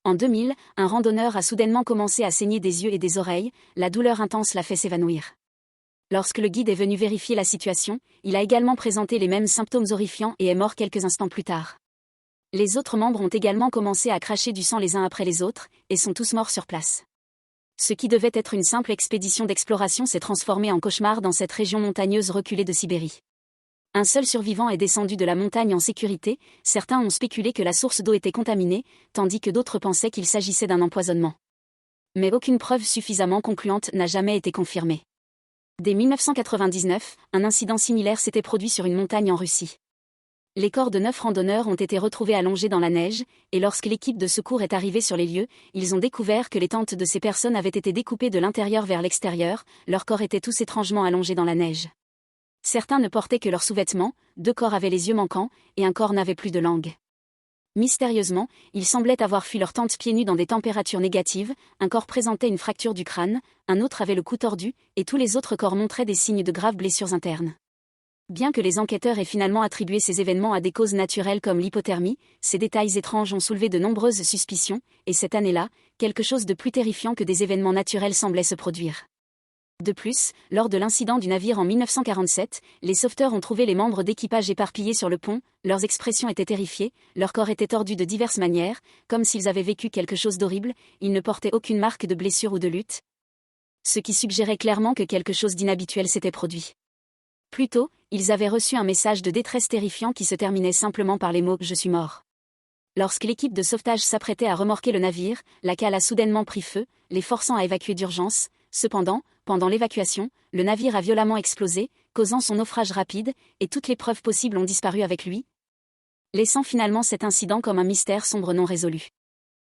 En 2000, un randonneur a soudainement commencé à saigner des yeux et des oreilles, la douleur intense l'a fait s'évanouir. Lorsque le guide est venu vérifier la situation, il a également présenté les mêmes symptômes horrifiants et est mort quelques instants plus tard. Les autres membres ont également commencé à cracher du sang les uns après les autres, et sont tous morts sur place. Ce qui devait être une simple expédition d'exploration s'est transformé en cauchemar dans cette région montagneuse reculée de Sibérie. Un seul survivant est descendu de la montagne en sécurité, certains ont spéculé que la source d'eau était contaminée, tandis que d'autres pensaient qu'il s'agissait d'un empoisonnement. Mais aucune preuve suffisamment concluante n'a jamais été confirmée. Dès 1999, un incident similaire s'était produit sur une montagne en Russie. Les corps de 9 randonneurs ont été retrouvés allongés dans la neige, et lorsque l'équipe de secours est arrivée sur les lieux, ils ont découvert que les tentes de ces personnes avaient été découpées de l'intérieur vers l'extérieur, leurs corps étaient tous étrangement allongés dans la neige. Certains ne portaient que leurs sous-vêtements, 2 corps avaient les yeux manquants, et un corps n'avait plus de langue. Mystérieusement, ils semblaient avoir fui leur tente pieds nus dans des températures négatives, un corps présentait une fracture du crâne, un autre avait le cou tordu, et tous les autres corps montraient des signes de graves blessures internes. Bien que les enquêteurs aient finalement attribué ces événements à des causes naturelles comme l'hypothermie, ces détails étranges ont soulevé de nombreuses suspicions, et cette année-là, quelque chose de plus terrifiant que des événements naturels semblait se produire. De plus, lors de l'incident du navire en 1947, les sauveteurs ont trouvé les membres d'équipage éparpillés sur le pont, leurs expressions étaient terrifiées, leurs corps étaient tordus de diverses manières, comme s'ils avaient vécu quelque chose d'horrible, ils ne portaient aucune marque de blessure ou de lutte, ce qui suggérait clairement que quelque chose d'inhabituel s'était produit. Plus tôt, ils avaient reçu un message de détresse terrifiant qui se terminait simplement par les mots « Je suis mort ». Lorsque l'équipe de sauvetage s'apprêtait à remorquer le navire, la cale a soudainement pris feu, les forçant à évacuer d'urgence. Cependant, pendant l'évacuation, le navire a violemment explosé, causant son naufrage rapide, et toutes les preuves possibles ont disparu avec lui, laissant finalement cet incident comme un mystère sombre non résolu.